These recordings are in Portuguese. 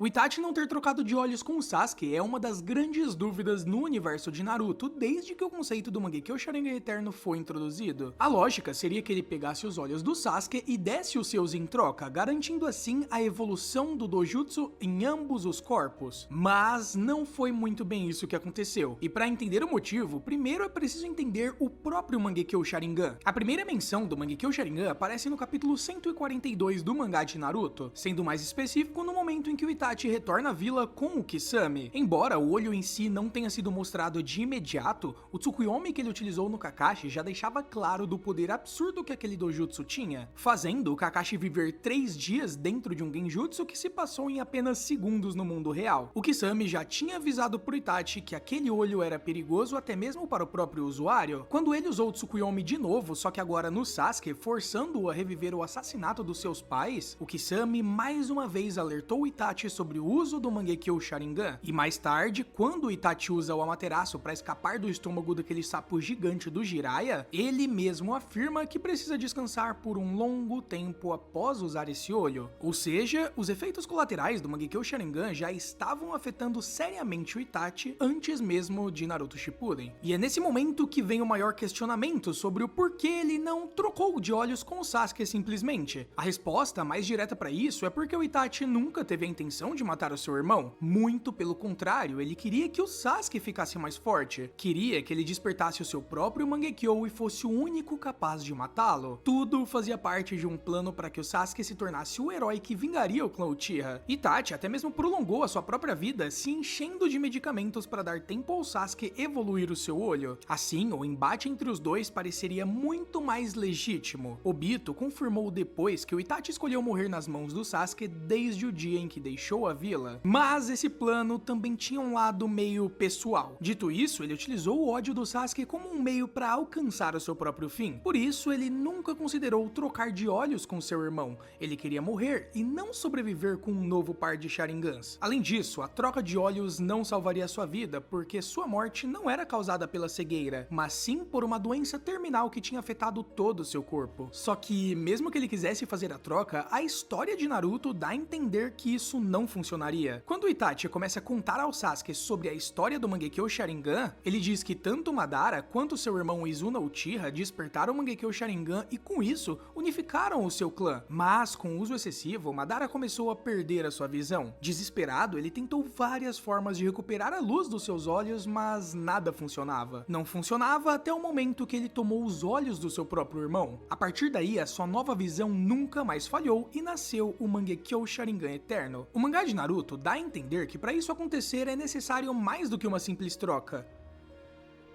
O Itachi não ter trocado de olhos com o Sasuke é uma das grandes dúvidas no universo de Naruto desde que o conceito do Mangekyou Sharingan Eterno foi introduzido. A lógica seria que ele pegasse os olhos do Sasuke e desse os seus em troca, garantindo assim a evolução do Dojutsu em ambos os corpos. Mas não foi muito bem isso que aconteceu. E para entender o motivo, primeiro é preciso entender o próprio Mangekyou Sharingan. A primeira menção do Mangekyou Sharingan aparece no capítulo 142 do mangá de Naruto, sendo mais específico no momento em que o Itachi retorna à vila com o Kisame. Embora o olho em si não tenha sido mostrado de imediato, o Tsukuyomi que ele utilizou no Kakashi já deixava claro do poder absurdo que aquele dojutsu tinha, fazendo o Kakashi viver 3 dias dentro de um genjutsu que se passou em apenas segundos no mundo real. O Kisame já tinha avisado pro Itachi que aquele olho era perigoso até mesmo para o próprio usuário, quando ele usou o Tsukuyomi de novo, só que agora no Sasuke, forçando-o a reviver o assassinato dos seus pais. O Kisame mais uma vez alertou o Itachi sobre o uso do Mangekyou Sharingan, e mais tarde, quando o Itachi usa o Amaterasu para escapar do estômago daquele sapo gigante do Jiraiya, ele mesmo afirma que precisa descansar por um longo tempo após usar esse olho. Ou seja, os efeitos colaterais do Mangekyou Sharingan já estavam afetando seriamente o Itachi antes mesmo de Naruto Shippuden. E é nesse momento que vem o maior questionamento sobre o porquê ele não trocou de olhos com o Sasuke simplesmente. A resposta mais direta para isso é porque o Itachi nunca teve a intenção de matar o seu irmão. Muito pelo contrário, ele queria que o Sasuke ficasse mais forte. Queria que ele despertasse o seu próprio Mangekyou e fosse o único capaz de matá-lo. Tudo fazia parte de um plano para que o Sasuke se tornasse o herói que vingaria o clã Uchiha. Itachi até mesmo prolongou a sua própria vida se enchendo de medicamentos para dar tempo ao Sasuke evoluir o seu olho. Assim, o embate entre os dois pareceria muito mais legítimo. Obito confirmou depois que o Itachi escolheu morrer nas mãos do Sasuke desde o dia em que deixou a vila. Mas esse plano também tinha um lado meio pessoal. Dito isso, ele utilizou o ódio do Sasuke como um meio para alcançar o seu próprio fim. Por isso, ele nunca considerou trocar de olhos com seu irmão. Ele queria morrer e não sobreviver com um novo par de Sharingans. Além disso, a troca de olhos não salvaria sua vida, porque sua morte não era causada pela cegueira, mas sim por uma doença terminal que tinha afetado todo o seu corpo. Só que, mesmo que ele quisesse fazer a troca, a história de Naruto dá a entender que isso não funcionaria. Quando o Itachi começa a contar ao Sasuke sobre a história do Mangekyou Sharingan, ele diz que tanto Madara quanto seu irmão Izuna Uchiha despertaram o Mangekyou Sharingan e com isso unificaram o seu clã. Mas com o uso excessivo, Madara começou a perder a sua visão. Desesperado, ele tentou várias formas de recuperar a luz dos seus olhos, mas nada funcionava. Não funcionava até o momento que ele tomou os olhos do seu próprio irmão. A partir daí, a sua nova visão nunca mais falhou e nasceu o Mangekyou Sharingan Eterno. O mangá de Naruto dá a entender que para isso acontecer é necessário mais do que uma simples troca.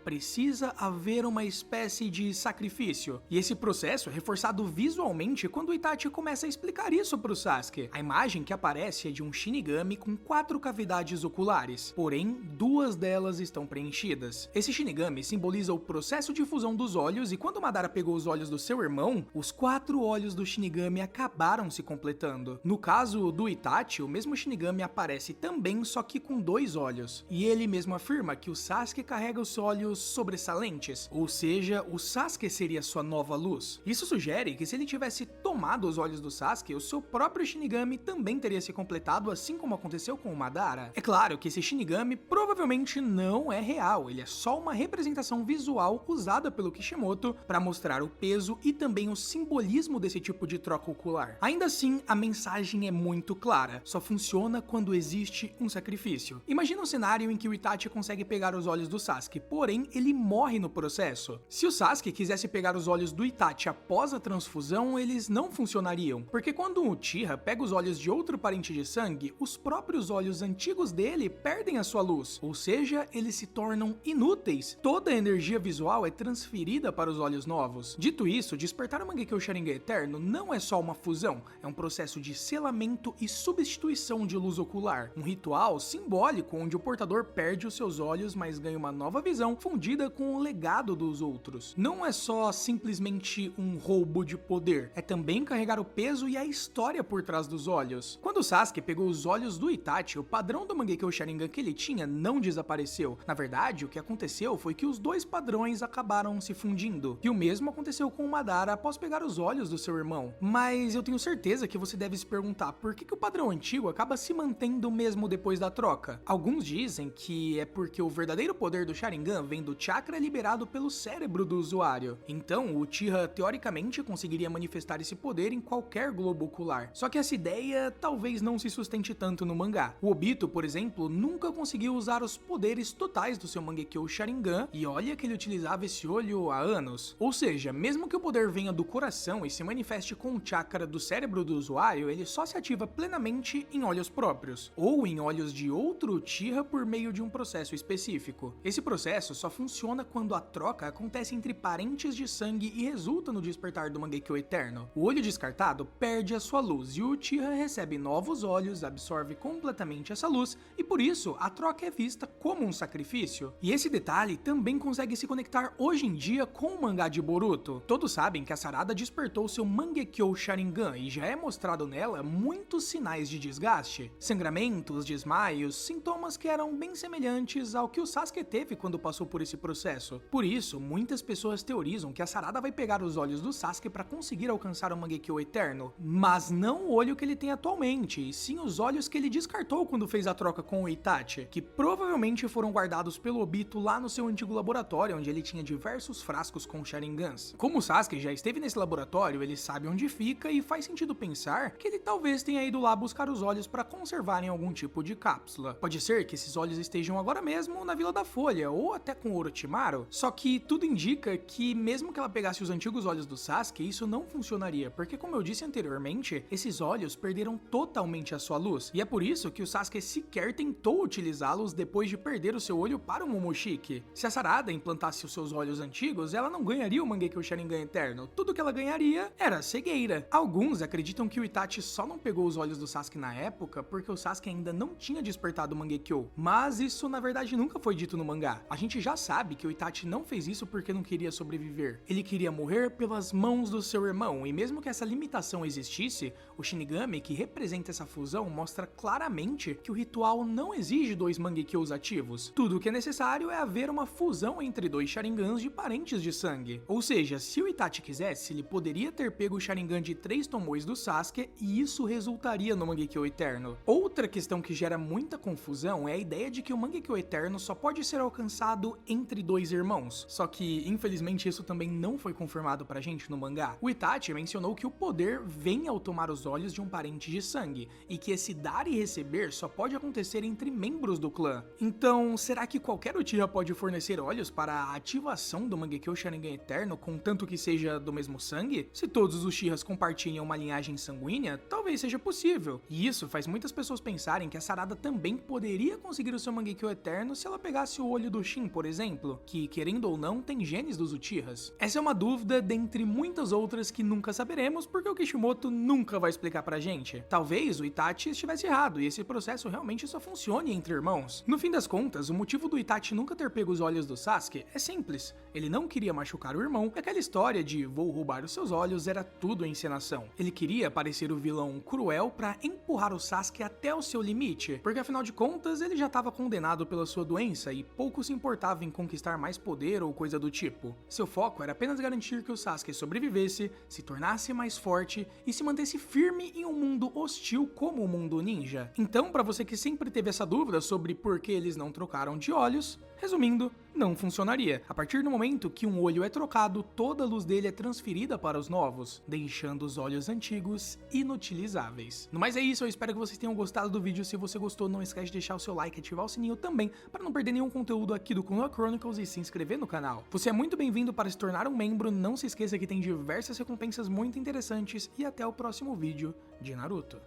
Precisa haver uma espécie de sacrifício. E esse processo é reforçado visualmente quando o Itachi começa a explicar isso pro Sasuke. A imagem que aparece é de um Shinigami com 4 cavidades oculares, porém 2 delas estão preenchidas. Esse Shinigami simboliza o processo de fusão dos olhos e quando Madara pegou os olhos do seu irmão, os 4 olhos do Shinigami acabaram se completando. No caso do Itachi, o mesmo Shinigami aparece também, só que com 2 olhos. E ele mesmo afirma que o Sasuke carrega os olhos sobressalentes, ou seja, o Sasuke seria sua nova luz. Isso sugere que se ele tivesse tomado os olhos do Sasuke, o seu próprio Shinigami também teria se completado, assim como aconteceu com o Madara. É claro que esse Shinigami provavelmente não é real, ele é só uma representação visual usada pelo Kishimoto para mostrar o peso e também o simbolismo desse tipo de troca ocular. Ainda assim, a mensagem é muito clara, só funciona quando existe um sacrifício. Imagina um cenário em que o Itachi consegue pegar os olhos do Sasuke, porém ele morre no processo. Se o Sasuke quisesse pegar os olhos do Itachi após a transfusão, eles não funcionariam, porque quando o Uchiha pega os olhos de outro parente de sangue, os próprios olhos antigos dele perdem a sua luz, ou seja, eles se tornam inúteis. Toda a energia visual é transferida para os olhos novos. Dito isso, despertar o Mangekyou Sharingan Eterno não é só uma fusão, é um processo de selamento e substituição de luz ocular, um ritual simbólico onde o portador perde os seus olhos, mas ganha uma nova visão fundida com o legado dos outros. Não é só simplesmente um roubo de poder, é também também carregar o peso e a história por trás dos olhos. Quando o Sasuke pegou os olhos do Itachi, o padrão do Mangekyo Sharingan que ele tinha não desapareceu. Na verdade, o que aconteceu foi que os dois padrões acabaram se fundindo. E o mesmo aconteceu com o Madara após pegar os olhos do seu irmão. Mas eu tenho certeza que você deve se perguntar por que o padrão antigo acaba se mantendo mesmo depois da troca. Alguns dizem que é porque o verdadeiro poder do Sharingan vem do chakra liberado pelo cérebro do usuário. Então, o Uchiha teoricamente conseguiria manifestar esse poder em qualquer globo ocular. Só que essa ideia talvez não se sustente tanto no mangá. O Obito, por exemplo, nunca conseguiu usar os poderes totais do seu Mangekyo Sharingan, e olha que ele utilizava esse olho há anos. Ou seja, mesmo que o poder venha do coração e se manifeste com o chakra do cérebro do usuário, ele só se ativa plenamente em olhos próprios, ou em olhos de outro Uchiha por meio de um processo específico. Esse processo só funciona quando a troca acontece entre parentes de sangue e resulta no despertar do Mangekyo Eterno. O olho descartado perde a sua luz e o Uchiha recebe novos olhos, absorve completamente essa luz e por isso a troca é vista como um sacrifício. E esse detalhe também consegue se conectar hoje em dia com o mangá de Boruto. Todos sabem que a Sarada despertou seu Mangekyo Sharingan e já é mostrado nela muitos sinais de desgaste, sangramentos, desmaios, sintomas que eram bem semelhantes ao que o Sasuke teve quando passou por esse processo. Por isso, muitas pessoas teorizam que a Sarada vai pegar os olhos do Sasuke para conseguir alcançar o Mangekyo Eterno, mas não o olho que ele tem atualmente, e sim os olhos que ele descartou quando fez a troca com o Itachi, que provavelmente foram guardados pelo Obito lá no seu antigo laboratório, onde ele tinha diversos frascos com Sharingans. Como o Sasuke já esteve nesse laboratório, ele sabe onde fica e faz sentido pensar que ele talvez tenha ido lá buscar os olhos para conservar em algum tipo de cápsula. Pode ser que esses olhos estejam agora mesmo na Vila da Folha, ou até com Orochimaru, só que tudo indica que mesmo que ela pegasse os antigos olhos do Sasuke, isso não funcionaria, porque como eu disse anteriormente, esses olhos perderam totalmente a sua luz, e é por isso que o Sasuke sequer tentou utilizá-los depois de perder o seu olho para o Momoshiki. Se a Sarada implantasse os seus olhos antigos, ela não ganharia o Mangekyo Sharingan Eterno, tudo que ela ganharia era cegueira. Alguns acreditam que o Itachi só não pegou os olhos do Sasuke na época porque o Sasuke ainda não tinha despertado o Mangekyo, mas isso na verdade nunca foi dito no mangá. A gente já sabe que o Itachi não fez isso porque não queria sobreviver, ele queria morrer pelas mãos do seu irmão, e mesmo que essa limitação existisse, o Shinigami que representa essa fusão mostra claramente que o ritual não exige dois Mangekyous ativos. Tudo o que é necessário é haver uma fusão entre dois Sharingans de parentes de sangue. Ou seja, se o Itachi quisesse, ele poderia ter pego o Sharingan de 3 Tomoes do Sasuke e isso resultaria no Mangekyo Eterno. Outra questão que gera muita confusão é a ideia de que o Mangekyo Eterno só pode ser alcançado entre dois irmãos. Só que, infelizmente, isso também não foi confirmado pra gente no mangá. O Itachi mencionou que o poder vem ao tomar os olhos de um parente de sangue, e que esse dar e receber só pode acontecer entre membros do clã. Então, será que qualquer Uchiha pode fornecer olhos para a ativação do Mangekyo Sharingan Eterno, contanto que seja do mesmo sangue? Se todos os Uchihas compartilham uma linhagem sanguínea, talvez seja possível. E isso faz muitas pessoas pensarem que a Sarada também poderia conseguir o seu Mangekyo Eterno se ela pegasse o olho do Shin, por exemplo, que, querendo ou não, tem genes dos Uchihas. Essa é uma dúvida dentre muitas outras que nunca saberemos, porque o Kishimoto nunca vai explicar pra gente. Talvez o Itachi estivesse errado e esse processo realmente só funcione entre irmãos. No fim das contas, o motivo do Itachi nunca ter pego os olhos do Sasuke é simples. Ele não queria machucar o irmão, e aquela história de vou roubar os seus olhos era tudo encenação. Ele queria parecer o vilão cruel pra empurrar o Sasuke até o seu limite, porque afinal de contas ele já estava condenado pela sua doença e pouco se importava em conquistar mais poder ou coisa do tipo. Seu foco era apenas garantir que o Sasuke sobrevivesse, se tornasse mais forte e se mantesse firme em um mundo hostil como o mundo ninja. Então, pra você que sempre teve essa dúvida sobre por que eles não trocaram de olhos, resumindo, não funcionaria. A partir do momento que um olho é trocado, toda a luz dele é transferida para os novos, deixando os olhos antigos inutilizáveis. No mais é isso, eu espero que vocês tenham gostado do vídeo. Se você gostou, não esquece de deixar o seu like e ativar o sininho também, para não perder nenhum conteúdo aqui do Konoha Chronicles e se inscrever no canal. Você é muito bem-vindo para se tornar um membro, não se esqueça que tem diversas recompensas muito interessantes e até o próximo vídeo de Naruto.